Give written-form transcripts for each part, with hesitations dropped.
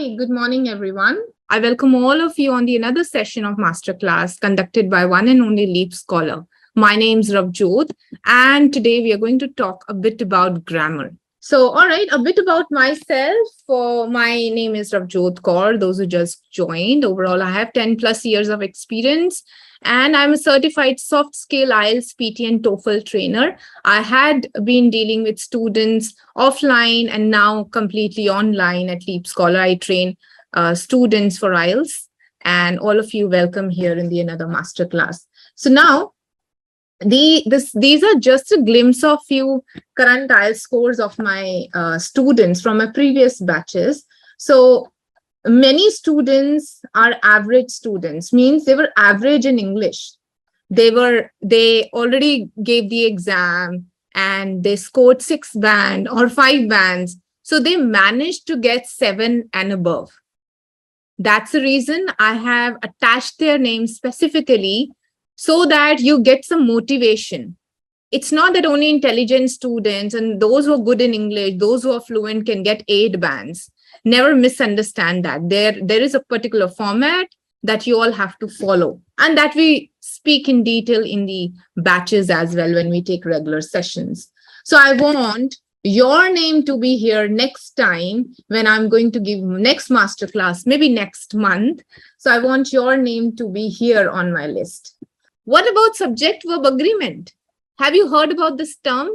Hi, good morning, everyone. I welcome all of you on the another session of Masterclass conducted by one and only LeapScholar. My name is Ravjot, and today we are going to talk a bit about grammar. So, all right, a bit about myself. My name is Ravjot Kaur. Those who just joined, overall, I have 10 plus years of experience, and I'm a certified soft skill IELTS, PT, and TOEFL trainer. I had been dealing with students offline and now completely online at LeapScholar. I train students for IELTS, and all of you welcome here in the another masterclass. So now, these are just a glimpse of few current IELTS scores of my students from my previous batches. So many students are average students, means they were average in English. They already gave the exam and they scored 6 band or 5 bands. So they managed to get 7 and above. That's the reason I have attached their names specifically so that you get some motivation. It's not that only intelligent students and those who are good in English, those who are fluent can get 8 bands. Never misunderstand that. There is a particular format that you all have to follow, and that we speak in detail in the batches as well when we take regular sessions. So I want your name to be here next time when I'm going to give next masterclass, maybe next month. So I want your name to be here on my list. What about subject-verb agreement? Have you heard about this term?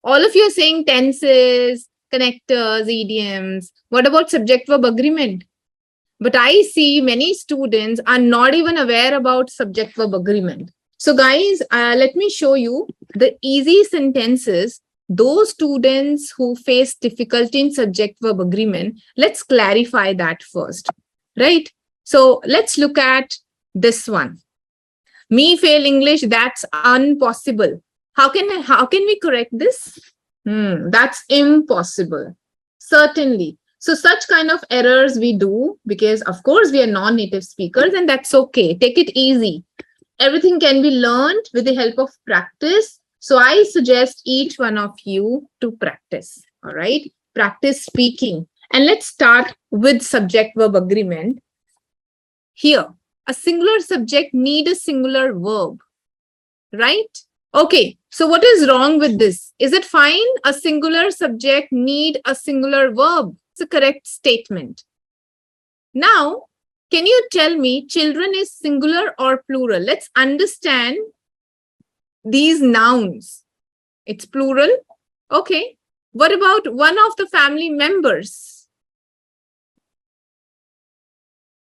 All of you are saying tenses, connectors, idioms. What about subject-verb agreement? But I see many students are not even aware about subject-verb agreement. So guys, let me show you the easy sentences. Those students who face difficulty in subject-verb agreement, let's clarify that first, right? So let's look at this one. Me fail English, that's impossible. How can we correct this? That's impossible. Certainly. So such kind of errors we do because of course we are non-native speakers, and that's okay. Take it easy. Everything can be learned with the help of practice. So I suggest each one of you to practice. All right. Practice speaking. And let's start with subject-verb agreement. Here, a singular subject need a singular verb, right? Okay, so what is wrong with this? Is it fine? A singular subject need a singular verb. It's a correct statement. Now, can you tell me children is singular or plural? Let's understand these nouns. It's plural. Okay. What about one of the family members?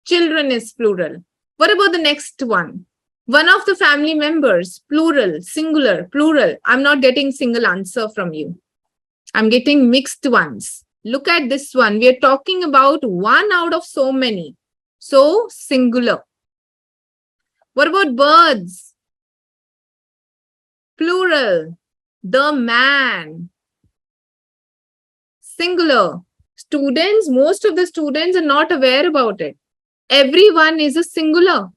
Children is plural. What about the next one? One of the family members, plural, singular, plural. I'm not getting single answer from you. I'm getting mixed ones. Look at this one. We are talking about one out of so many. So, singular. What about birds? Plural. The man. Singular. Students, most of the students are not aware about it. Everyone is a singular.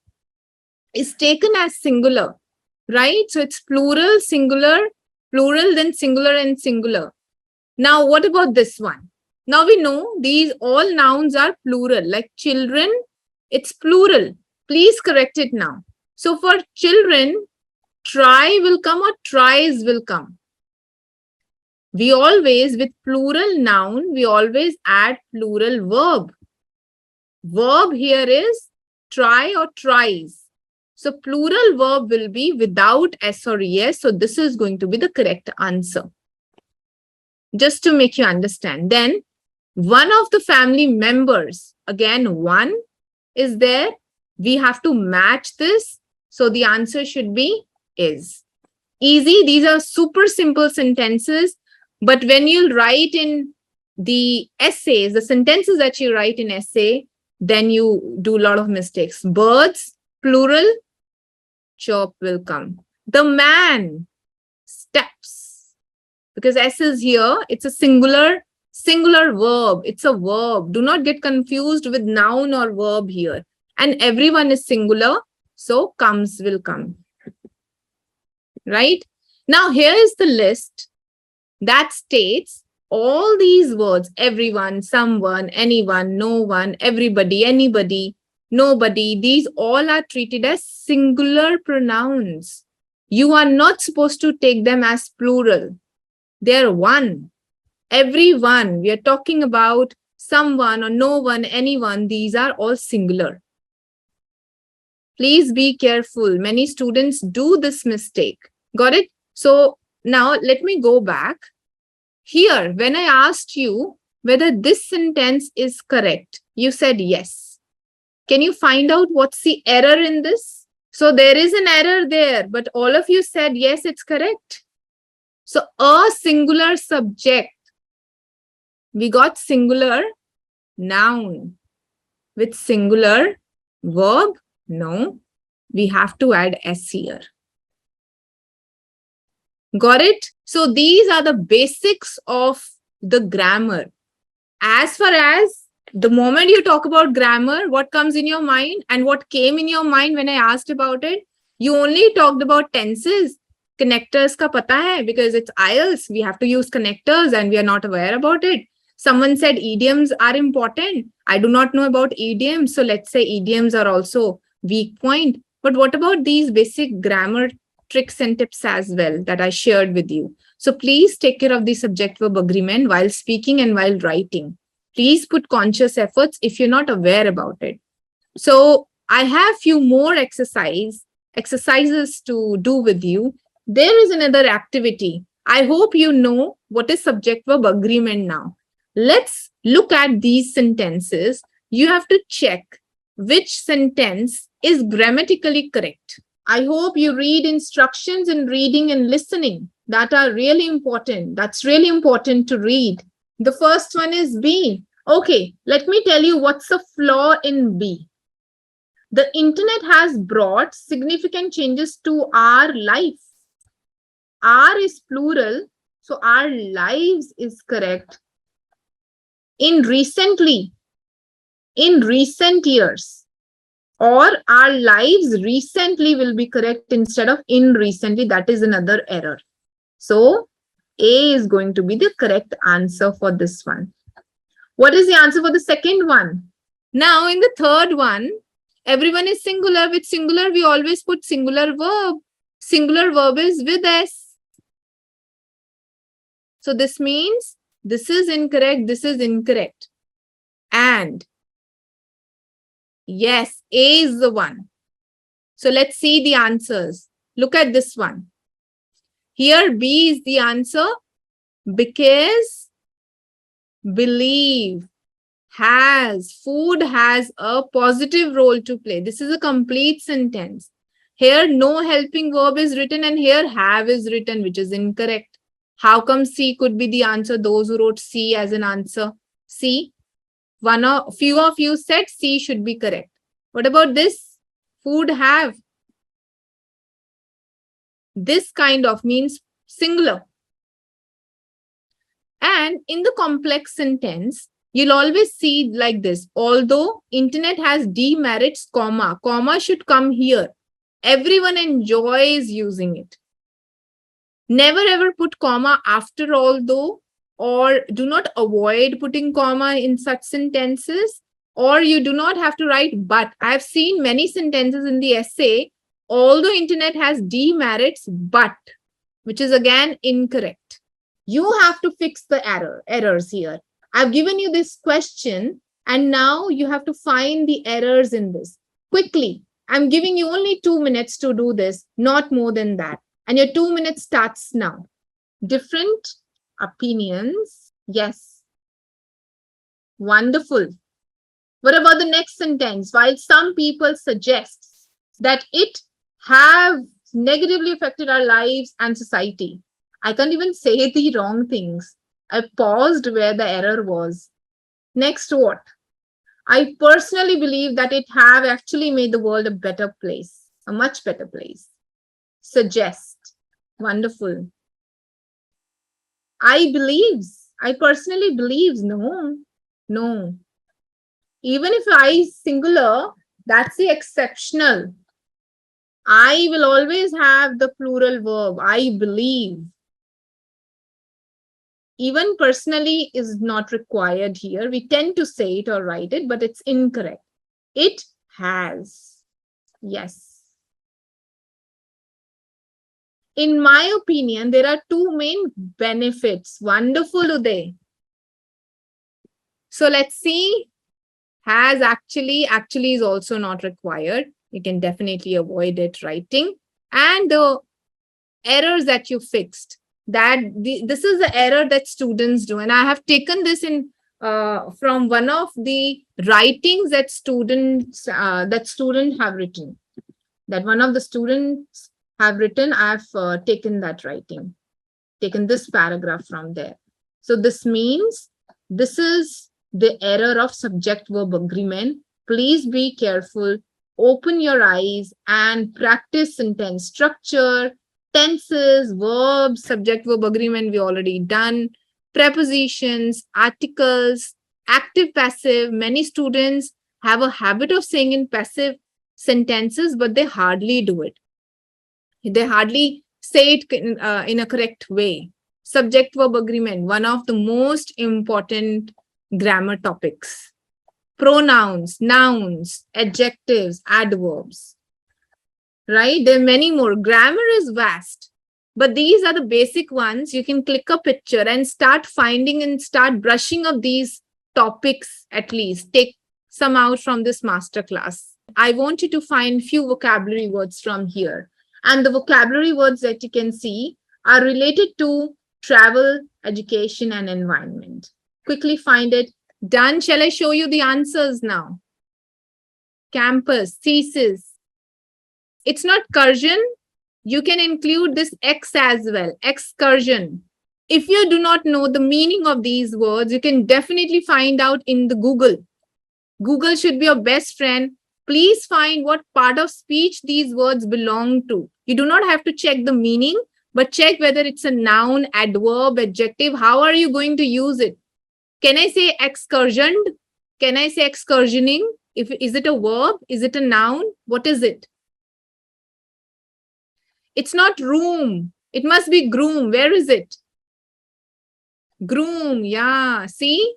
Is taken as singular, right? So it's plural, singular, plural, then singular and singular. Now, what about this one? Now we know these all nouns are plural, like children, it's plural. Please correct it now. So for children, try will come or tries will come. We always, with plural noun, we always add plural verb. Verb here is try or tries. So plural verb will be without S or ES. So this is going to be the correct answer. Just to make you understand. Then one of the family members, again, one is there. We have to match this. So the answer should be is. Easy. These are super simple sentences. But when you write in the essays, the sentences that you write in essay, then you do a lot of mistakes. Birds, plural, chirp will come. The man, steps. Because S is here, it's a singular verb. It's a verb. Do not get confused with noun or verb here. And everyone is singular, so comes will come. Right? Now, here is the list that states all these words, everyone, someone, anyone, no one, everybody, anybody, nobody, these all are treated as singular pronouns. You are not supposed to take them as plural. They're one. Everyone, we are talking about someone or no one, anyone, these are all singular. Please be careful. Many students do this mistake. Got it? So now let me go back. Here, when I asked you whether this sentence is correct, you said yes. Can you find out what's the error in this? So there is an error there, but all of you said yes, it's correct. So a singular subject. We got singular noun with singular verb. No, we have to add s here. Got it? So these are the basics of the grammar. As far as the moment you talk about grammar, what comes in your mind and what came in your mind when I asked about it? You only talked about tenses. Connectors ka pata hai because it's IELTS. We have to use connectors and we are not aware about it. Someone said idioms are important. I do not know about idioms. So let's say idioms are also weak point. But what about these basic grammar tricks and tips as well that I shared with you? So please take care of the subject-verb agreement while speaking and while writing. Please put conscious efforts if you're not aware about it. So I have few more exercises to do with you. There is another activity. I hope you know what is subject-verb agreement now. Let's look at these sentences. You have to check which sentence is grammatically correct. I hope you read instructions in reading and listening. That are really important. That's really important to read. The first one is B. Okay, let me tell you what's the flaw in B. The internet has brought significant changes to our life. Our is plural, so our lives is correct. In recent years, or our lives recently will be correct instead of in recently. That is another error. So A is going to be the correct answer for this one. What is the answer for the second one? Now in the third one, everyone is singular. With singular, we always put singular verb. Singular verb is with S. So this means this is incorrect, this is incorrect. And yes, A is the one. So let's see the answers. Look at this one. Here B is the answer because believe, food has a positive role to play. This is a complete sentence. Here no helping verb is written and here have is written, which is incorrect. How come C could be the answer? Those who wrote C as an answer. C. Few of you said C should be correct. What about this? Food have. This kind of means singular. And in the complex sentence, you'll always see like this. Although internet has demerits, comma should come here. Everyone enjoys using it. Never ever put comma after although, or do not avoid putting comma in such sentences, or you do not have to write but. I have seen many sentences in the essay, although internet has demerits, but, which is again incorrect. You have to fix the errors here. I've given you this question and now you have to find the errors in this. Quickly, I'm giving you only 2 minutes to do this, not more than that. And your 2 minutes starts now. Different opinions. Yes. Wonderful. What about the next sentence? While some people suggest that it have negatively affected our lives and society. I can't even say the wrong things. I paused where the error was. Next, what? I personally believe that it have actually made the world a better place, a much better place. Suggest. Wonderful. I personally believes. No. Even if I is singular, that's the exceptional. I will always have the plural verb. I believe. Even personally is not required here. We tend to say it or write it, but it's incorrect. It has. Yes. In my opinion, there are two main benefits. Wonderful, Uday. So let's see. Has actually is also not required. You can definitely avoid it writing. And the errors that you fixed, this is the error that students do. And I have taken this in from one of the writings that students have written. That one of the students have written, I've taken that writing, taken this paragraph from there. So this means this is the error of subject-verb agreement. Please be careful. Open your eyes and practice sentence structure, tenses, verbs, subject-verb agreement we already done, prepositions, articles, active, passive. Many students have a habit of saying in passive sentences, but they hardly do it. They hardly say it in a correct way. Subject-verb agreement, one of the most important grammar topics. Pronouns, nouns, adjectives, adverbs. Right? There are many more. Grammar is vast, but these are the basic ones. You can click a picture and start finding and start brushing up these topics at least. Take some out from this masterclass. I want you to find few vocabulary words from here. And the vocabulary words that you can see are related to travel, education, and environment. Quickly find it. Done. Shall I show you the answers now? Campus, thesis. It's not excursion. You can include this X as well. Excursion. If you do not know the meaning of these words, you can definitely find out in the Google. Google should be your best friend. Please find what part of speech these words belong to. You do not have to check the meaning, but check whether it's a noun, adverb, adjective. How are you going to use it? Can I say excursioned? Can I say excursioning? Is it a verb? Is it a noun? What is it? It's not room. It must be groom. Where is it? Groom. Yeah. See?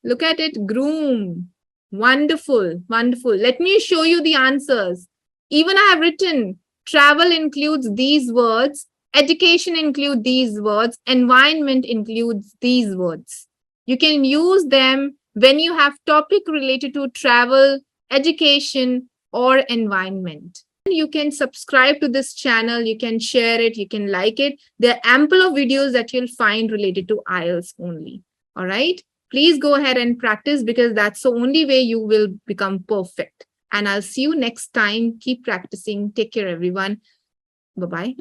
Look at it. Groom. Wonderful. Wonderful. Let me show you the answers. Even I have written travel includes these words. Education includes these words. Environment includes these words. You can use them when you have topic related to travel, education, or environment. You can subscribe to this channel. You can share it. You can like it. There are ample of videos that you'll find related to IELTS only. All right. Please go ahead and practice because that's the only way you will become perfect. And I'll see you next time. Keep practicing. Take care, everyone. Bye-bye.